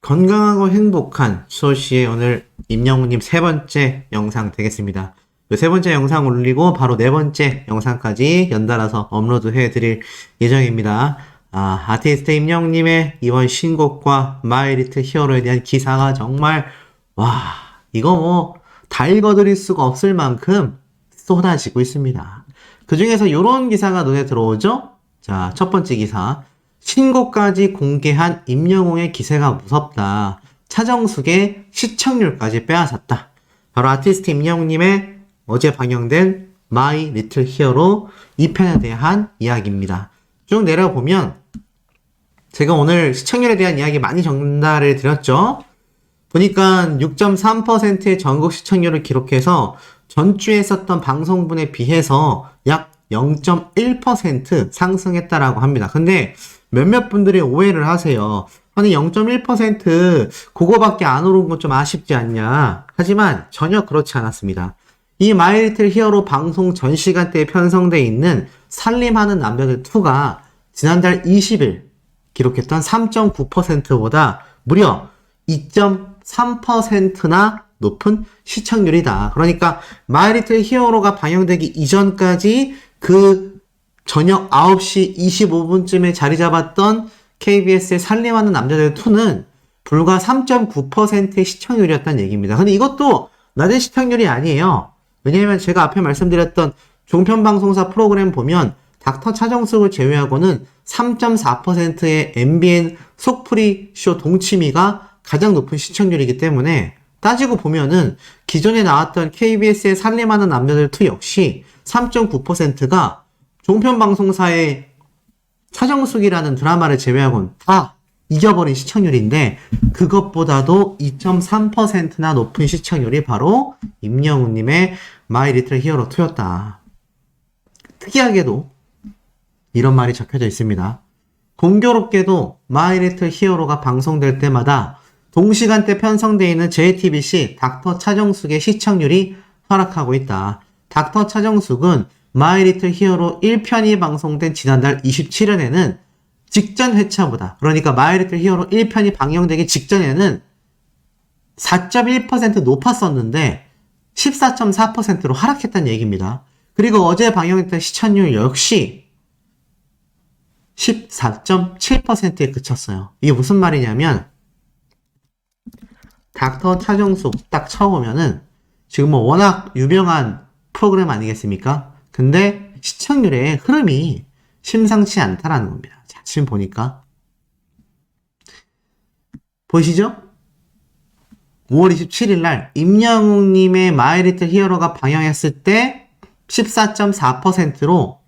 건강하고 행복한 수호씨의 오늘 임영웅님 세 번째 영상 되겠습니다. 그 세 번째 영상 올리고 바로 네 번째 영상까지 연달아서 업로드 해드릴 예정입니다. 아티스트 임영웅님의 이번 신곡과 마이 리틀 히어로에 대한 기사가 정말 이거 뭐 다 읽어드릴 수가 없을 만큼 쏟아지고 있습니다. 그 중에서 이런 기사가 눈에 들어오죠? 자, 첫 번째 기사. 신곡까지 공개한 임영웅의 기세가 무섭다. 차정숙의 시청률까지 빼앗았다. 바로 아티스트 임영웅님의 어제 방영된 마이 리틀 히어로 2편에 대한 이야기입니다. 쭉 내려보면 제가 오늘 시청률에 대한 이야기 많이 전달을 드렸죠. 보니까 6.3%의 전국 시청률을 기록해서 전주에 했었던 방송분에 비해서 약 0.1% 상승했다라고 합니다. 근데 몇몇 분들이 오해를 하세요. 아니 0.1% 그거밖에 안 오른 건 좀 아쉽지 않냐. 하지만 전혀 그렇지 않았습니다. 이 마이 리틀 히어로 방송 전 시간대에 편성되어 있는 살림하는 남자들 2가 지난달 20일 기록했던 3.9%보다 무려 2.3%나 높은 시청률이다. 그러니까 마이 리틀 히어로가 방영되기 이전까지 그 저녁 9시 25분쯤에 자리 잡았던 KBS의 살림하는 남자들 2는 불과 3.9%의 시청률이었다는 얘기입니다. 근데 이것도 낮은 시청률이 아니에요. 왜냐면 제가 앞에 말씀드렸던 종편방송사 프로그램 보면 닥터 차정숙을 제외하고는 3.4%의 MBN 속풀이 쇼 동치미가 가장 높은 시청률이기 때문에 따지고 보면은 기존에 나왔던 KBS의 살림하는 남자들 2 역시 3.9%가 종편방송사의 차정숙이라는 드라마를 제외하고는 다 이겨버린 시청률인데 그것보다도 2.3%나 높은 시청률이 바로 임영웅님의 마이 리틀 히어로 2였다. 특이하게도 이런 말이 적혀져 있습니다. 공교롭게도 마이 리틀 히어로가 방송될 때마다 동시간대 편성되어 있는 JTBC 닥터 차정숙의 시청률이 하락하고 있다. 닥터 차정숙은 마이 리틀 히어로 1편이 방송된 지난달 27일에는 직전 회차보다, 그러니까 마이 리틀 히어로 1편이 방영되기 직전에는 4.1% 높았었는데 14.4%로 하락했다는 얘기입니다. 그리고 어제 방영했던 시청률 역시 14.7%에 그쳤어요. 이게 무슨 말이냐면 닥터 차정숙 딱 쳐보면은 지금 뭐 워낙 유명한 프로그램 아니겠습니까? 근데 시청률의 흐름이 심상치 않다라는 겁니다. 자, 지금 보니까 보이시죠? 5월 27일 날 임영웅님의 마이 리틀 히어로가 방영했을 때 14.4%로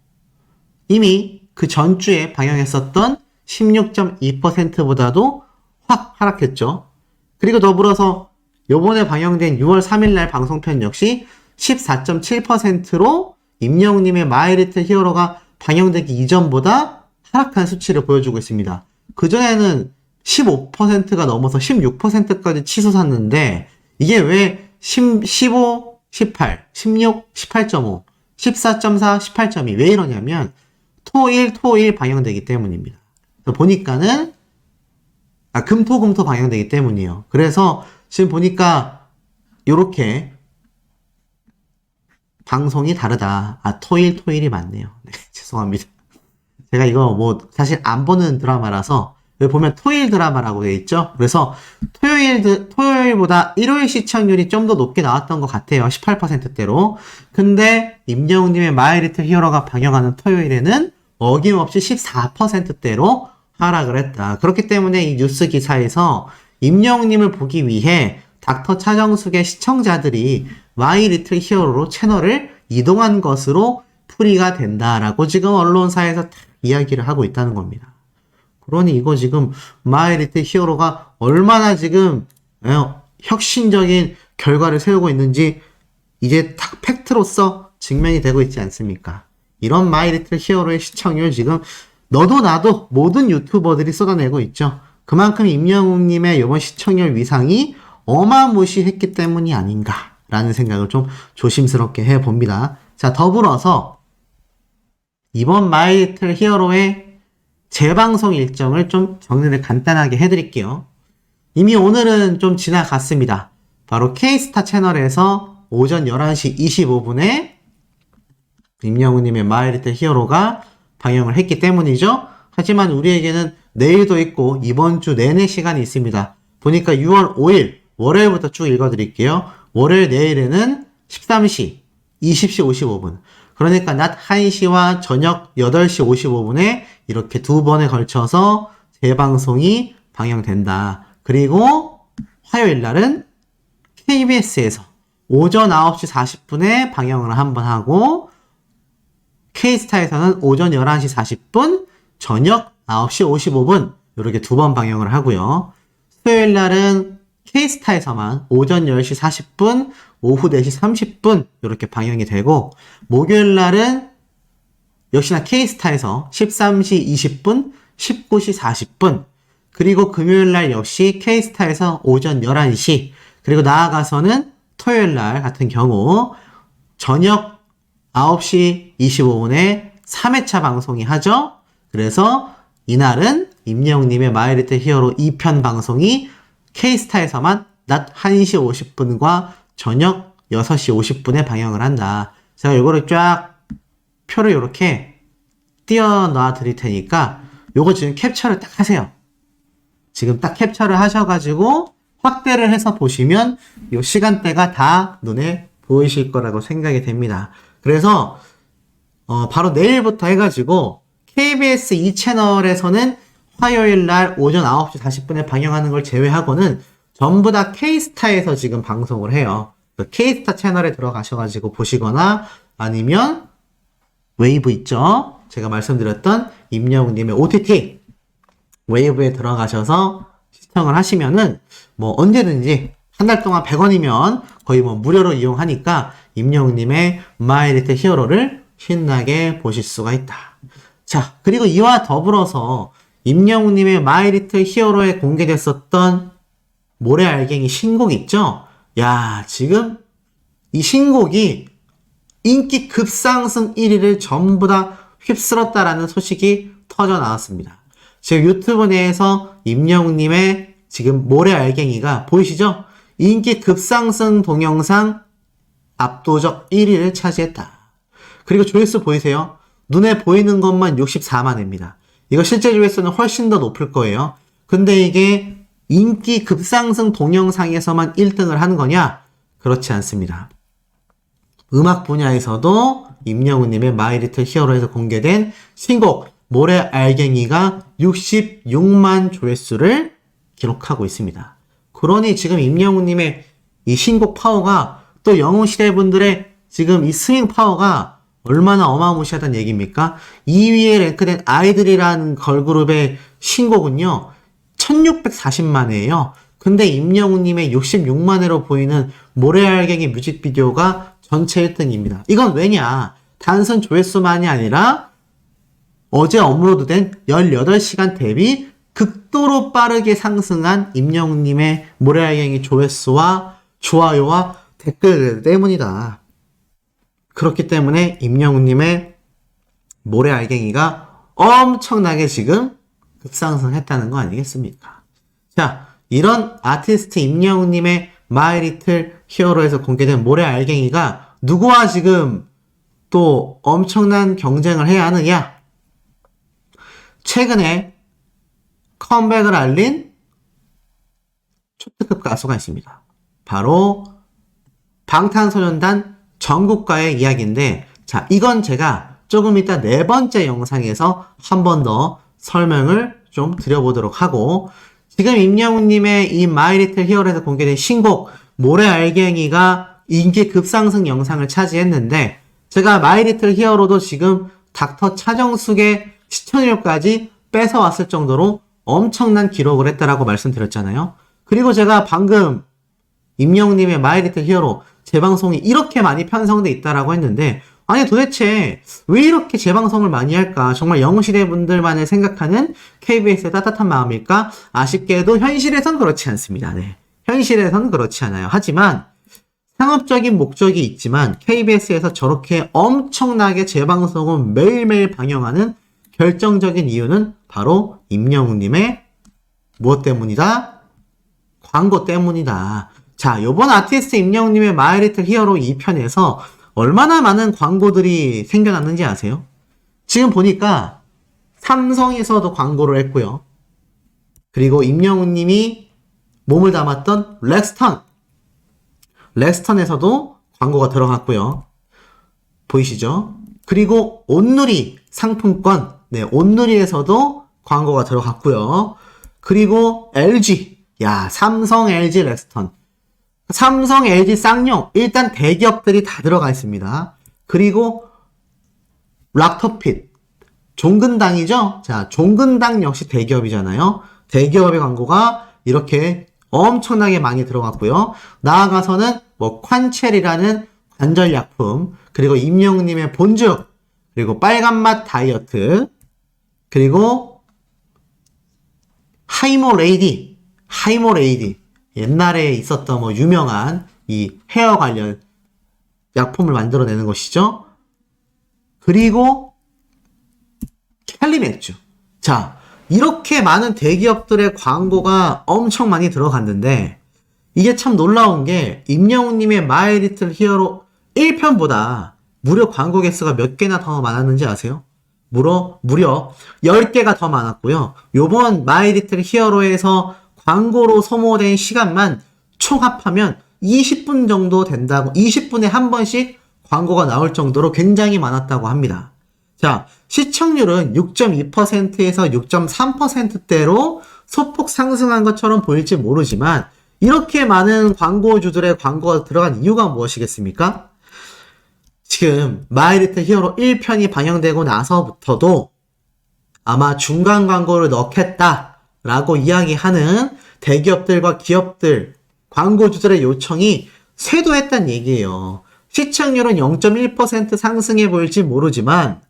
이미 그 전주에 방영했었던 16.2%보다도 확 하락했죠. 그리고 더불어서 요번에 방영된 6월 3일날 방송편 역시 14.7%로 임영웅님의 마이 리틀 히어로가 방영되기 이전보다 하락한 수치를 보여주고 있습니다. 그전에는 15%가 넘어서 16%까지 치솟았는데 이게 왜 15, 18, 16, 18.5, 14.4, 18.2 왜 이러냐면 토일 방영되기 때문입니다. 보니까는 금토 방영되기 때문이에요. 그래서 지금 보니까 요렇게 방송이 다르다. 토일이 맞네요. 네, 죄송합니다. 제가 이거 뭐 사실 안 보는 드라마라서 여기 보면 토일 드라마라고 되어 있죠. 그래서 토요일보다 일요일 시청률이 좀 더 높게 나왔던 것 같아요. 18%대로. 근데 임영웅님의 마이 리틀 히어로가 방영하는 토요일에는 어김없이 14%대로 하락을 했다. 그렇기 때문에 이 뉴스 기사에서 임영웅님을 보기 위해 닥터 차정숙의 시청자들이 마이 리틀 히어로로 채널을 이동한 것으로 풀이가 된다라고 지금 언론사에서 이야기를 하고 있다는 겁니다. 그러니 이거 지금 마이 리틀 히어로가 얼마나 지금 혁신적인 결과를 세우고 있는지 이제 딱 팩트로서 증명이 되고 있지 않습니까? 이런 마이 리틀 히어로의 시청률 지금 너도 나도 모든 유튜버들이 쏟아내고 있죠. 그만큼 임영웅님의 이번 시청률 위상이 어마무시했기 때문이 아닌가라는 생각을 좀 조심스럽게 해봅니다. 자, 더불어서 이번 마이 리틀 히어로의 재방송 일정을 좀 정리를 간단하게 해드릴게요. 이미 오늘은 좀 지나갔습니다. 바로 K스타 채널에서 오전 11시 25분에 임영웅님의 마이리틀 히어로가 방영을 했기 때문이죠. 하지만 우리에게는 내일도 있고 이번 주 내내 시간이 있습니다. 보니까 6월 5일 월요일부터 쭉 읽어드릴게요. 월요일 내일에는 13시, 20시 55분. 그러니까 낮 1시와 저녁 8시 55분에 이렇게 두 번에 걸쳐서 재방송이 방영된다. 그리고 화요일 날은 KBS에서 오전 9시 40분에 방영을 한번 하고 K스타에서는 오전 11시 40분, 저녁 9시 55분 이렇게 두 번 방영을 하고요. 수요일 날은 K스타에서만 오전 10시 40분, 오후 4시 30분 이렇게 방영이 되고 목요일 날은 역시나 K스타에서 13시 20분, 19시 40분 그리고 금요일 날 역시 K스타에서 오전 11시 그리고 나아가서는 토요일 날 같은 경우 저녁 9시 25분에 3회차 방송이 하죠. 그래서 이날은 임영웅님의 마이리틀 히어로 2편 방송이 K스타에서만 낮 1시 50분과 저녁 6시 50분에 방영을 한다. 제가 이거를 쫙 표를 이렇게 띄워놔 드릴 테니까 요거 지금 캡처를 딱 하세요. 지금 딱 캡처를 하셔가지고 확대를 해서 보시면 요 시간대가 다 눈에 보이실 거라고 생각이 됩니다. 그래서 바로 내일부터 해가지고 KBS 2채널에서는 화요일 날 오전 9시 40분에 방영하는 걸 제외하고는 전부 다 K스타에서 지금 방송을 해요. K스타 채널에 들어가셔가지고 보시거나 아니면 웨이브 있죠? 제가 말씀드렸던 임영웅님의 OTT 웨이브에 들어가셔서 시청을 하시면은 뭐 언제든지 한 달 동안 100원이면 거의 뭐 무료로 이용하니까 임영웅님의 마이리틀 히어로를 신나게 보실 수가 있다. 자, 그리고 이와 더불어서 임영웅님의 마이리틀 히어로에 공개됐었던 모래알갱이 신곡 있죠? 야, 지금 이 신곡이 인기 급상승 1위를 전부 다 휩쓸었다라는 소식이 터져 나왔습니다. 지금 유튜브 내에서 임영웅님의 지금 모래알갱이가 보이시죠? 인기 급상승 동영상 압도적 1위를 차지했다. 그리고 조회수 보이세요? 눈에 보이는 것만 64만 회입니다. 이거 실제 조회수는 훨씬 더 높을 거예요. 근데 이게 인기 급상승 동영상에서만 1등을 하는 거냐? 그렇지 않습니다. 음악 분야에서도 임영웅님의 마이리틀 히어로에서 공개된 신곡 모래알갱이가 66만 조회수를 기록하고 있습니다. 그러니 지금 임영웅님의 이 신곡 파워가 또 영웅시대 분들의 지금 이 스윙 파워가 얼마나 어마무시하다는 얘기입니까? 2위에 랭크된 아이들이라는 걸그룹의 신곡은요 1640만 회예요. 근데 임영웅님의 66만 회로 보이는 모래알갱이 뮤직비디오가 전체 1등입니다. 이건 왜냐? 단순 조회수만이 아니라 어제 업로드된 18시간 대비 극도로 빠르게 상승한 임영웅님의 모래알갱이 조회수와 좋아요와 댓글 때문이다. 그렇기 때문에 임영웅님의 모래알갱이가 엄청나게 지금 급상승했다는 거 아니겠습니까? 자, 이런 아티스트 임영웅님의 마이리틀 히어로에서 공개된 모래알갱이가 누구와 지금 또 엄청난 경쟁을 해야 하느냐? 최근에 컴백을 알린 초특급 가수가 있습니다. 바로 방탄소년단 정국과의 이야기인데, 자, 이건 제가 조금 이따 네 번째 영상에서 한 번 더 설명을 좀 드려보도록 하고, 지금 임영웅님의 이 마이리틀 히어로에서 공개된 신곡 모래알갱이가 인기 급상승 영상을 차지했는데, 제가 마이리틀 히어로도 지금 닥터 차정숙의 시청률까지 뺏어왔을 정도로 엄청난 기록을 했다라고 말씀드렸잖아요. 그리고 제가 방금 임영웅님의 마이리틀 히어로 재방송이 이렇게 많이 편성돼 있다라고 했는데, 아니 도대체 왜 이렇게 재방송을 많이 할까? 정말 영웅시대 분들만을 생각하는 KBS의 따뜻한 마음일까? 아쉽게도 현실에선 그렇지 않습니다. 네, 현실에선 그렇지 않아요. 하지만 상업적인 목적이 있지만 KBS에서 저렇게 엄청나게 재방송을 매일매일 방영하는 결정적인 이유는 바로 임영웅님의 무엇 때문이다? 광고 때문이다. 자, 요번 아티스트 임영웅님의 마이 리틀 히어로 2편에서 얼마나 많은 광고들이 생겨났는지 아세요? 지금 보니까 삼성에서도 광고를 했고요. 그리고 임영웅님이 몸을 담았던 렉스턴에서도 광고가 들어갔고요. 보이시죠? 그리고 온누리 상품권, 네, 온누리에서도 광고가 들어갔고요. 그리고 LG, 삼성, LG, 렉스턴. 삼성, LG 쌍용, 일단 대기업들이 다 들어가 있습니다. 그리고 락터핏, 종근당이죠? 자, 종근당 역시 대기업이잖아요. 대기업의 광고가 이렇게 엄청나게 많이 들어갔고요. 나아가서는 뭐 콴첼이라는 관절약품, 그리고 임영웅님의 본죽, 그리고 빨간맛 다이어트, 그리고 하이모레이디, 옛날에 있었던 뭐 유명한 이 헤어 관련 약품을 만들어내는 것이죠. 그리고 캘리맥주. 자, 이렇게 많은 대기업들의 광고가 엄청 많이 들어갔는데 이게 참 놀라운 게 임영웅님의 마이 리틀 히어로 1편보다 무려 광고 개수가 몇 개나 더 많았는지 아세요? 무려 10개가 더 많았고요. 요번 마이 리틀 히어로에서 광고로 소모된 시간만 총합하면 20분 정도 된다고, 20분에 한 번씩 광고가 나올 정도로 굉장히 많았다고 합니다. 자, 시청률은 6.2%에서 6.3%대로 소폭 상승한 것처럼 보일지 모르지만 이렇게 많은 광고주들의 광고가 들어간 이유가 무엇이겠습니까? 지금 마이 리틀 히어로 1편이 방영되고 나서부터도 아마 중간 광고를 넣겠다라고 이야기하는 대기업들과 기업들, 광고주들의 요청이 쇄도했단 얘기예요. 시청률은 0.1% 상승해 보일지 모르지만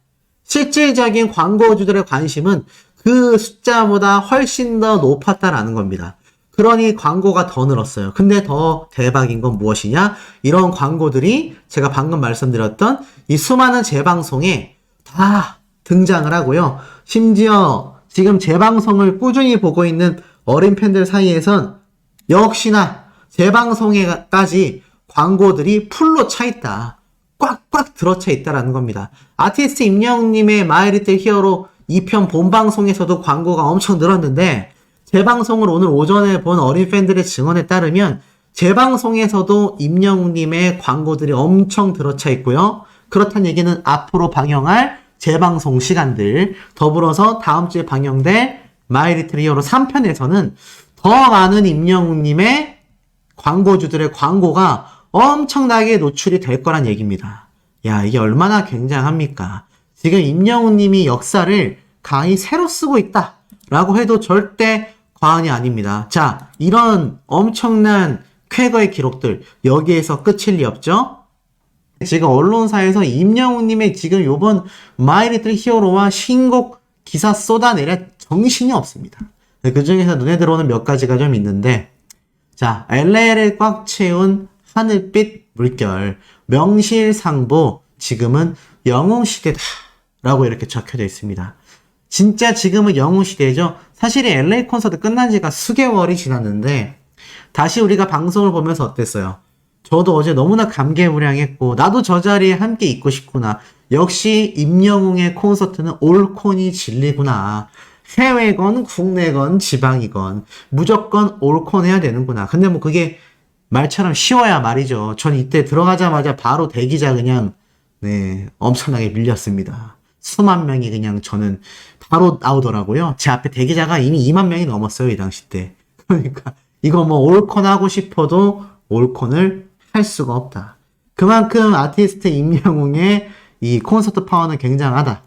실질적인 광고주들의 관심은 그 숫자보다 훨씬 더 높았다라는 겁니다. 그러니 광고가 더 늘었어요. 근데 더 대박인 건 무엇이냐? 이런 광고들이 제가 방금 말씀드렸던 이 수많은 재방송에 다 등장을 하고요. 심지어 지금 재방송을 꾸준히 보고 있는 어린 팬들 사이에선 역시나 재방송에까지 광고들이 풀로 차 있다. 꽉꽉 들어차 있다라는 겁니다. 아티스트 임영웅님의 마이 리틀 히어로 2편 본방송에서도 광고가 엄청 늘었는데 재방송을 오늘 오전에 본 어린 팬들의 증언에 따르면 재방송에서도 임영웅님의 광고들이 엄청 들어차 있고요. 그렇다는 얘기는 앞으로 방영할 재방송 시간들, 더불어서 다음 주에 방영될 마이 리틀 히어로 3편에서는 더 많은 임영웅님의 광고주들의 광고가 엄청나게 노출이 될 거란 얘기입니다. 야, 이게 얼마나 굉장합니까? 지금 임영웅님이 역사를 강히 새로 쓰고 있다라고 해도 절대 과언이 아닙니다. 자, 이런 엄청난 쾌거의 기록들, 여기에서 끝일 리 없죠? 지금 언론사에서 임영웅님의 지금 요번 마이 리틀 히어로와 신곡 기사 쏟아내려 정신이 없습니다. 그 중에서 눈에 들어오는 몇 가지가 좀 있는데, 자, LA를 꽉 채운 하늘빛 물결, 명실상부 지금은 영웅시대다 라고 이렇게 적혀져 있습니다. 진짜 지금은 영웅시대죠. 사실 LA 콘서트 끝난 지가 수개월이 지났는데 다시 우리가 방송을 보면서 어땠어요? 저도 어제 너무나 감개무량했고 나도 저 자리에 함께 있고 싶구나. 역시 임영웅의 콘서트는 올콘이 진리구나. 해외건 국내건 지방이건 무조건 올콘 해야 되는구나. 근데 뭐 그게 말처럼 쉬워야 말이죠. 전 이때 들어가자마자 바로 대기자 그냥 엄청나게 밀렸습니다. 수만 명이 그냥 저는 바로 나오더라고요. 제 앞에 대기자가 이미 2만 명이 넘었어요. 이 당시 때. 그러니까 이거 뭐 올콘 하고 싶어도 올콘을 할 수가 없다. 그만큼 아티스트 임영웅의 이 콘서트 파워는 굉장하다.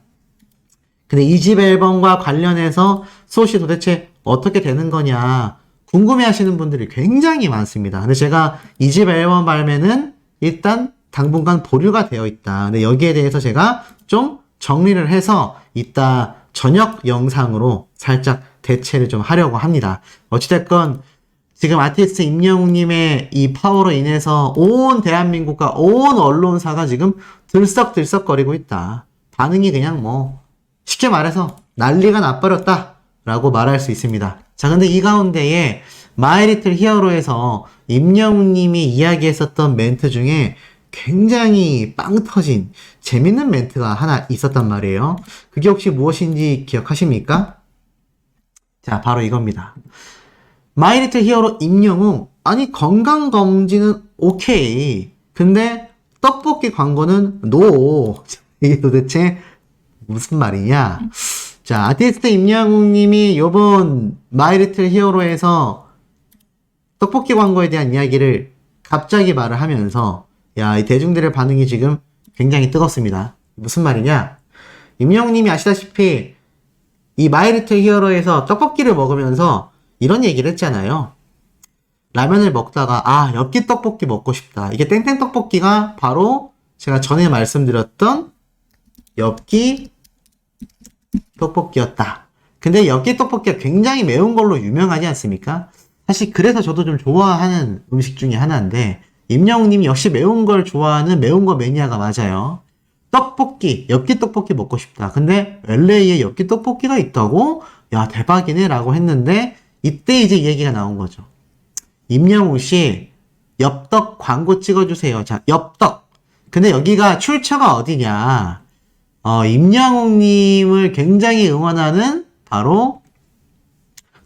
근데 이 집 앨범과 관련해서 소식 도대체 어떻게 되는 거냐 궁금해 하시는 분들이 굉장히 많습니다. 근데 제가 이 집 앨범 발매는 일단 당분간 보류가 되어 있다. 근데 여기에 대해서 제가 좀 정리를 해서 이따 저녁 영상으로 살짝 대체를 좀 하려고 합니다. 어찌됐건 지금 아티스트 임영웅님의 이 파워로 인해서 온 대한민국과 온 언론사가 지금 들썩들썩거리고 있다. 반응이 그냥 뭐 쉽게 말해서 난리가 나버렸다 라고 말할 수 있습니다. 자, 근데 이 가운데에 마이 리틀 히어로에서 임영웅님이 이야기했었던 멘트 중에 굉장히 빵 터진 재밌는 멘트가 하나 있었단 말이에요. 그게 혹시 무엇인지 기억하십니까? 자, 바로 이겁니다. 마이 리틀 히어로 임영웅, 아니 건강검진은 오케이. 근데 떡볶이 광고는 노. 이게 도대체 무슨 말이냐? 자, 아티스트 임영웅님이 요번 마이 리틀 히어로에서 떡볶이 광고에 대한 이야기를 갑자기 말을 하면서 야, 이 대중들의 반응이 지금 굉장히 뜨겁습니다. 무슨 말이냐? 임영웅님이 아시다시피 이 마이 리틀 히어로에서 떡볶이를 먹으면서 이런 얘기를 했잖아요. 라면을 먹다가 아, 엽기 떡볶이 먹고 싶다. 이게 땡땡 떡볶이가 바로 제가 전에 말씀드렸던 엽기 떡볶이였다. 근데 엽기 떡볶이가 굉장히 매운 걸로 유명하지 않습니까? 사실 그래서 저도 좀 좋아하는 음식 중에 하나인데 임영웅님이 역시 매운 걸 좋아하는 매운 거 매니아가 맞아요. 떡볶이, 엽기 떡볶이 먹고 싶다. 근데 LA에 엽기 떡볶이가 있다고? 야, 대박이네 라고 했는데 이때 이제 얘기가 나온 거죠. 임영웅 씨, 엽떡 광고 찍어주세요. 자, 엽떡. 근데 여기가 출처가 어디냐? 임영웅님을 굉장히 응원하는 바로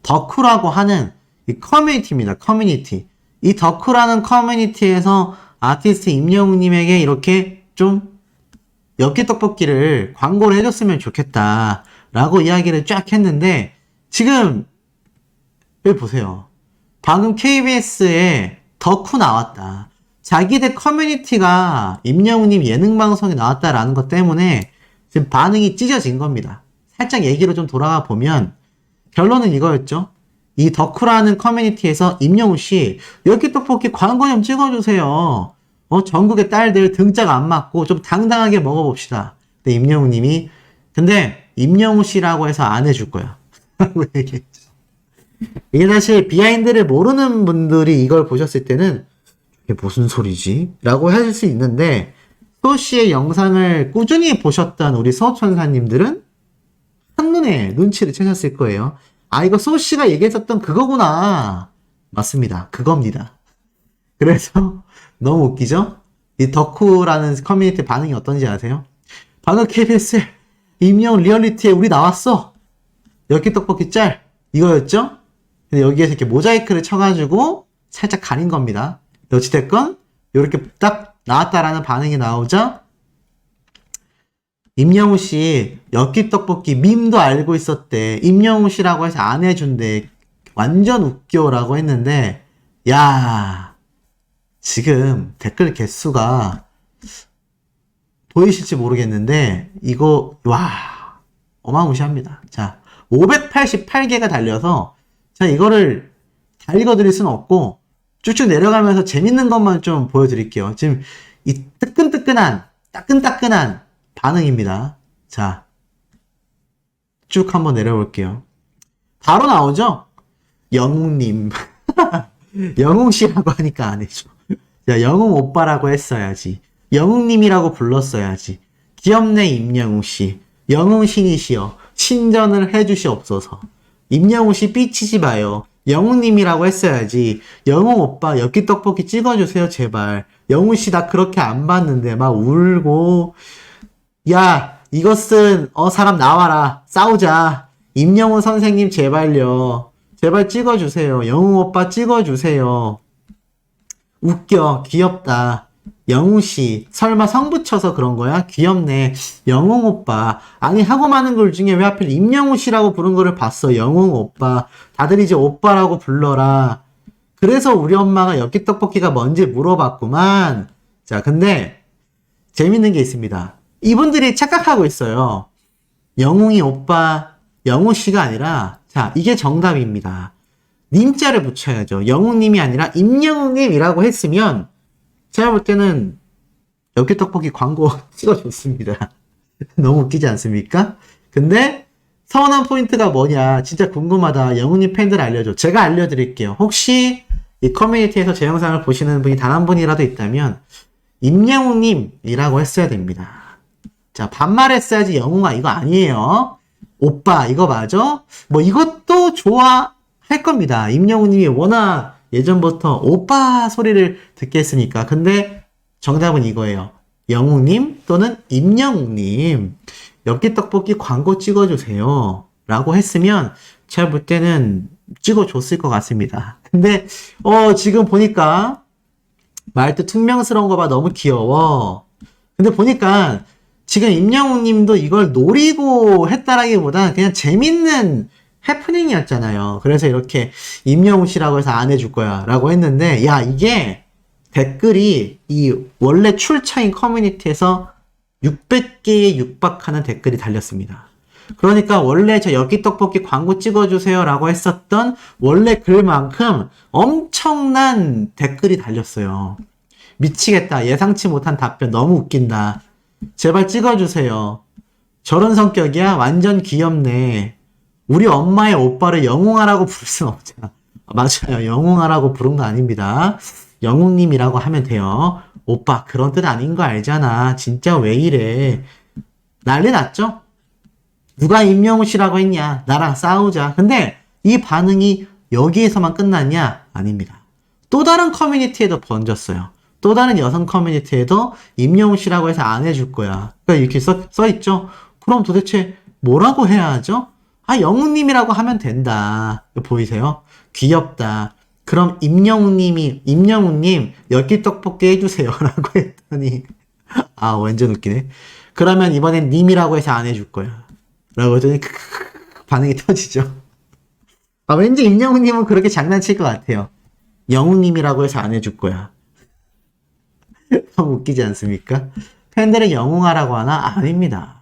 덕후라고 하는 이 커뮤니티입니다. 커뮤니티. 이 덕후라는 커뮤니티에서 아티스트 임영웅님에게 이렇게 좀 엽기 떡볶이를 광고를 해줬으면 좋겠다 라고 이야기를 쫙 했는데 지금 여기 보세요. 방금 KBS에 덕후 나왔다. 자기들 커뮤니티가 임영웅님 예능방송에 나왔다라는 것 때문에 지금 반응이 찢어진 겁니다. 살짝 얘기로 좀 돌아가 보면 결론은 이거였죠. 이 덕후라는 커뮤니티에서 임영웅 씨 엽기 떡볶이 광고 좀 찍어주세요. 전국의 딸들 등짝 안 맞고 좀 당당하게 먹어봅시다. 근데 임영웅님이 근데 임영웅 씨라고 해서 안 해줄 거야. 라고 얘기했죠. 이게 사실 비하인드를 모르는 분들이 이걸 보셨을 때는 이게 무슨 소리지? 라고 하실 수 있는데 소씨의 영상을 꾸준히 보셨던 우리 수호천사님들은 한눈에 눈치를 채셨을 거예요. 아, 이거 소씨가 얘기했었던 그거구나. 맞습니다. 그겁니다. 그래서 너무 웃기죠? 이 덕후라는 커뮤니티 반응이 어떤지 아세요? 방금 KBS 임영웅 리얼리티에 우리 나왔어. 엽기 떡볶이 짤 이거였죠? 근데 여기에서 이렇게 모자이크를 쳐가지고 살짝 가린 겁니다. 어찌됐건 이렇게 딱 나왔다라는 반응이 나오자 임영웅 씨 엽기 떡볶이 밈도 알고 있었대. 임영웅 씨라고 해서 안 해준대. 완전 웃겨라고 했는데 야 지금 댓글 개수가 보이실지 모르겠는데 이거 와 어마무시합니다. 자 588개가 달려서 자 이거를 다 읽어드릴 수는 없고 쭉쭉 내려가면서 재밌는 것만 좀 보여드릴게요. 지금 이 따끈따끈한 반응입니다. 자 쭉 한번 내려볼게요. 바로 나오죠? 영웅님 영웅씨라고 하니까 안 해줘. 야, 영웅 오빠라고 했어야지. 영웅님이라고 불렀어야지. 귀엽네 임영웅씨. 영웅신이시여 신전을 해주시옵소서. 임영웅씨 삐치지 마요. 영웅님이라고 했어야지. 영웅 오빠 엽기 떡볶이 찍어주세요 제발. 영웅씨 나 그렇게 안 봤는데 막 울고 야 이것은 사람 나와라 싸우자. 임영웅 선생님 제발요. 제발 찍어주세요. 영웅 오빠 찍어주세요. 웃겨. 귀엽다. 영웅씨. 설마 성 붙여서 그런 거야? 귀엽네. 영웅 오빠. 아니 하고 많은 글 중에 왜 하필 임영웅씨라고 부른 거를 봤어. 영웅 오빠. 다들 이제 오빠라고 불러라. 그래서 우리 엄마가 엽기 떡볶이가 뭔지 물어봤구만. 자 근데 재밌는 게 있습니다. 이분들이 착각하고 있어요. 영웅이 오빠 영웅씨가 아니라 자 이게 정답입니다. 님자를 붙여야죠. 영웅님이 아니라 임영웅님이라고 했으면 제가 볼 때는 엽기 떡볶이 광고 찍어줬습니다. 너무 웃기지 않습니까? 근데 서운한 포인트가 뭐냐 진짜 궁금하다. 영웅님 팬들 알려줘. 제가 알려드릴게요. 혹시 이 커뮤니티에서 제 영상을 보시는 분이 단 한 분이라도 있다면 임영웅님이라고 했어야 됩니다. 자 반말했어야지 영웅아 이거 아니에요. 오빠 이거 맞아? 뭐 이것도 좋아할 할 겁니다. 임영웅님이 워낙 예전부터 오빠 소리를 듣게 했으니까. 근데 정답은 이거예요. 영웅님 또는 임영웅님 엽기떡볶이 광고 찍어주세요 라고 했으면 제가 볼 때는 찍어줬을 것 같습니다. 근데 지금 보니까 말투 퉁명스러운 거 봐. 너무 귀여워. 근데 보니까 지금 임영웅님도 이걸 노리고 했다라기보다 그냥 재밌는 해프닝이었잖아요. 그래서 이렇게 임영웅 씨라고 해서 안 해줄 거야 라고 했는데, 야, 이게 댓글이 이 원래 출처인 커뮤니티에서 600개에 육박하는 댓글이 달렸습니다. 그러니까 원래 저 엽기떡볶이 광고 찍어주세요 라고 했었던 원래 글만큼 엄청난 댓글이 달렸어요. 미치겠다. 예상치 못한 답변 너무 웃긴다. 제발 찍어주세요. 저런 성격이야? 완전 귀엽네. 우리 엄마의 오빠를 영웅아라고 부를 순 없잖아. 맞아요. 영웅아라고 부른 거 아닙니다. 영웅님이라고 하면 돼요. 오빠 그런 뜻 아닌 거 알잖아. 진짜 왜 이래. 난리 났죠? 누가 임영웅 씨라고 했냐? 나랑 싸우자. 근데 이 반응이 여기에서만 끝났냐? 아닙니다. 또 다른 커뮤니티에도 번졌어요. 또 다른 여성 커뮤니티에도 임영웅 씨라고 해서 안 해줄 거야. 그러니까 이렇게 써있죠? 그럼 도대체 뭐라고 해야 하죠? 아, 영웅님이라고 하면 된다. 보이세요? 귀엽다. 그럼 임영웅님, 엽기떡볶이 해주세요. 라고 했더니, 아, 완전 웃기네. 그러면 이번엔 님이라고 해서 안 해줄 거야. 라고 했더니, 반응이 터지죠. 아, 왠지 임영웅님은 그렇게 장난칠 것 같아요. 영웅님이라고 해서 안 해줄 거야. 너무 웃기지 않습니까? 팬들은 영웅하라고 하나? 아닙니다.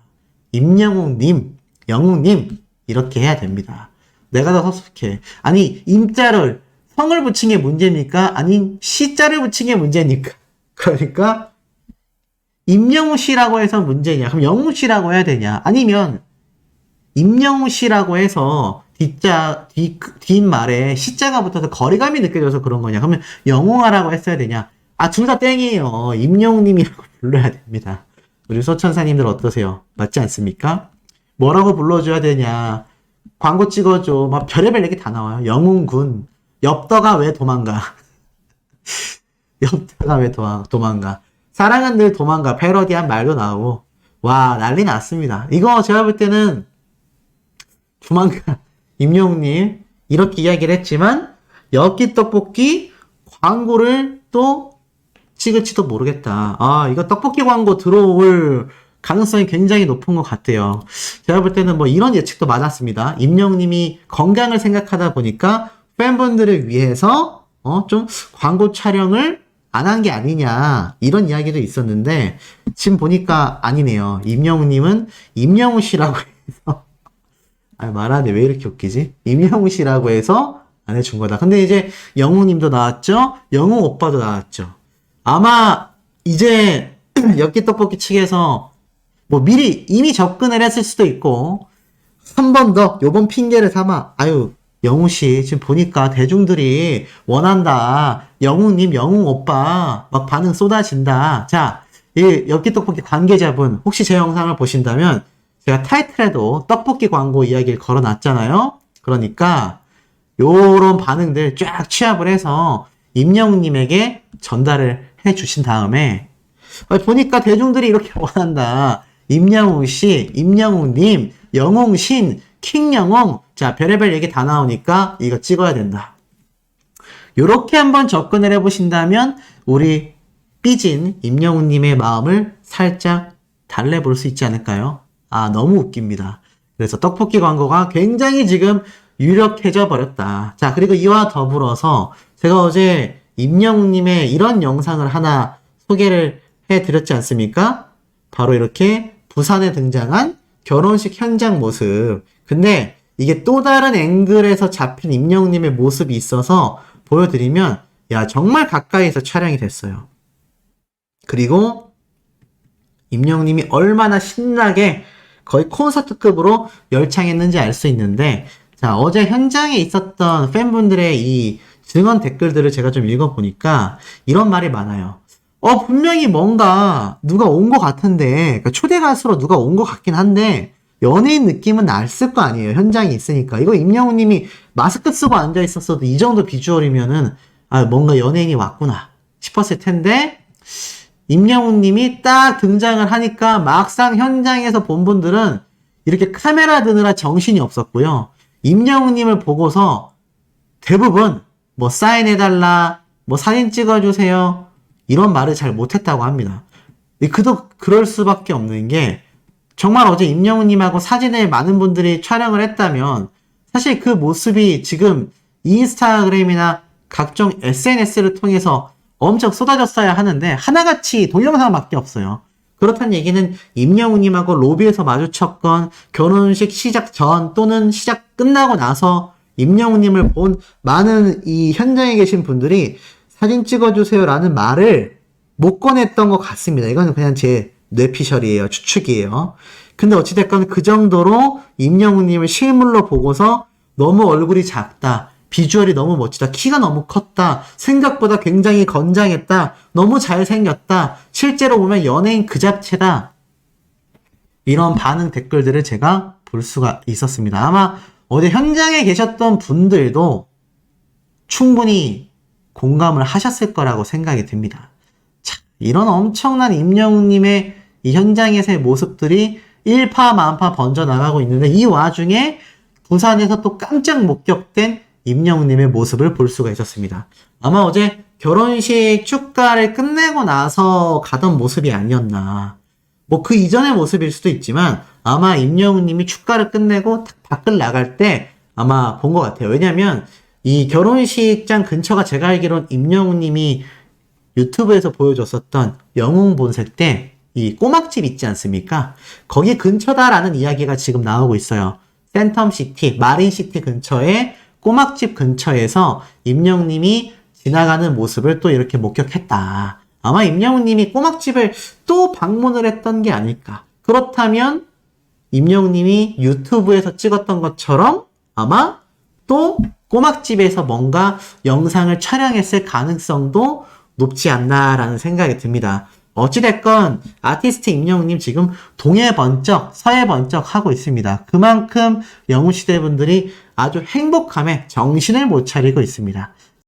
임영웅님, 영웅님, 이렇게 해야 됩니다. 내가 더 섭섭해. 아니, 임자를, 성을 붙인 게 문제입니까? 아니, 시자를 붙인 게 문제입니까? 그러니까, 임영웅 씨라고 해서 문제냐? 그럼 영웅 씨라고 해야 되냐? 아니면, 임영웅 씨라고 해서, 뒷말에 시자가 붙어서 거리감이 느껴져서 그런 거냐? 그러면 영웅하라고 했어야 되냐? 아, 둘 다 땡이에요. 임영웅님이라고 불러야 됩니다. 우리 소천사님들 어떠세요? 맞지 않습니까? 뭐라고 불러줘야 되냐? 광고 찍어줘. 막 별의별 얘기 다 나와요. 영웅군. 엽더가 왜 도망가? 엽더가 왜 도망가? 사랑은 늘 도망가. 패러디한 말도 나오고. 와, 난리 났습니다. 이거 제가 볼 때는 조만간 임영웅님 이렇게 이야기를 했지만 엽기떡볶이 광고를 또 찍을지도 모르겠다. 아, 이거 떡볶이 광고 들어올 가능성이 굉장히 높은 것 같아요. 제가 볼 때는 뭐 이런 예측도 많았습니다. 임영웅님이 건강을 생각하다 보니까 팬분들을 위해서 좀 광고 촬영을 안 한 게 아니냐 이런 이야기도 있었는데 지금 보니까 아니네요. 임영웅님은 임영웅 씨라고 해서 말하는데 왜 이렇게 웃기지? 임영웅 씨라고 해서 안 해준 거다. 근데 이제 영웅님도 나왔죠? 영웅 오빠도 나왔죠. 아마 이제 엽기떡볶이 측에서 뭐 미리 이미 접근을 했을 수도 있고 한 번 더 요번 핑계를 삼아 영웅씨 지금 보니까 대중들이 원한다. 영웅님 영웅 오빠 막 반응 쏟아진다. 자, 이 엽기떡볶이 관계자분 혹시 제 영상을 보신다면 제가 타이틀에도 떡볶이 광고 이야기를 걸어놨잖아요. 그러니까 요런 반응들 쫙 취합을 해서 임영웅님에게 전달을 해주신 다음에 보니까 대중들이 이렇게 원한다. 임영웅씨, 임영웅님, 영웅신, 킹영웅 자 별의별 얘기 다 나오니까 이거 찍어야 된다. 요렇게 한번 접근을 해보신다면 우리 삐진 임영웅님의 마음을 살짝 달래볼 수 있지 않을까요? 아, 너무 웃깁니다. 그래서 떡볶이 광고가 굉장히 지금 유력해져 버렸다. 자, 그리고 이와 더불어서 제가 어제 임영웅님의 이런 영상을 하나 소개를 해드렸지 않습니까? 바로 이렇게 부산에 등장한 결혼식 현장 모습. 근데 이게 또 다른 앵글에서 잡힌 임영웅님의 모습이 있어서 보여드리면 야, 정말 가까이서 촬영이 됐어요. 그리고 임영웅님이 얼마나 신나게 거의 콘서트급으로 열창했는지 알 수 있는데 자, 어제 현장에 있었던 팬분들의 이 증언 댓글들을 제가 좀 읽어보니까 이런 말이 많아요. 분명히 뭔가 누가 온 것 같은데, 그러니까 초대 가수로 누가 온 것 같긴 한데, 연예인 느낌은 났을 거 아니에요. 현장에 있으니까. 이거 임영웅 님이 마스크 쓰고 앉아 있었어도 이 정도 비주얼이면은, 아, 뭔가 연예인이 왔구나 싶었을 텐데, 임영웅 님이 딱 등장을 하니까 막상 현장에서 본 분들은 이렇게 카메라 드느라 정신이 없었고요. 임영웅 님을 보고서 대부분 뭐 사인해달라, 뭐 사진 찍어주세요, 이런 말을 잘 못했다고 합니다. 그럴 수밖에 없는 게, 정말 어제 임영웅 님하고 사진을 많은 분들이 촬영을 했다면 사실 그 모습이 지금 인스타그램이나 각종 SNS를 통해서 엄청 쏟아졌어야 하는데 하나같이 동영상밖에 없어요. 그렇다는 얘기는 임영웅 님하고 로비에서 마주쳤건 결혼식 시작 전 또는 시작 끝나고 나서 임영웅 님을 본 많은 이 현장에 계신 분들이 사진 찍어주세요 라는 말을 못 꺼냈던 것 같습니다. 이건 그냥 제 뇌피셜이에요. 추측이에요. 근데 어찌됐건 그 정도로 임영웅 님을 실물로 보고서 너무 얼굴이 작다, 비주얼이 너무 멋지다, 키가 너무 컸다, 생각보다 굉장히 건장했다, 너무 잘생겼다, 실제로 보면 연예인 그 자체다, 이런 반응 댓글들을 제가 볼 수가 있었습니다. 아마 어제 현장에 계셨던 분들도 충분히 공감을 하셨을 거라고 생각이 듭니다. 자, 이런 엄청난 임영웅 님의 이 현장에서의 모습들이 일파만파 번져나가고 있는데, 이 와중에 부산에서 또 깜짝 목격된 임영웅 님의 모습을 볼 수가 있었습니다. 아마 어제 결혼식 축가를 끝내고 나서 가던 모습이 아니었나. 뭐 그 이전의 모습일 수도 있지만 아마 임영웅 님이 축가를 끝내고 밖을 나갈 때 아마 본 것 같아요. 왜냐면 이 결혼식장 근처가 제가 알기로는 임영웅 님이 유튜브에서 보여줬었던 영웅 본색 때 이 꼬막집 있지 않습니까? 거기 근처다라는 이야기가 지금 나오고 있어요. 센텀시티, 마린시티 근처에 꼬막집 근처에서 임영웅 님이 지나가는 모습을 또 이렇게 목격했다. 아마 임영웅 님이 꼬막집을 또 방문을 했던 게 아닐까. 그렇다면 임영웅 님이 유튜브에서 찍었던 것처럼 아마 또 꼬막집에서 뭔가 영상을 촬영했을 가능성도 높지 않나라는 생각이 듭니다. 어찌됐건 아티스트 임영웅 님 지금 동해 번쩍 서해 번쩍 하고 있습니다. 그만큼 영웅시대 분들이 아주 행복함에 정신을 못 차리고 있습니다.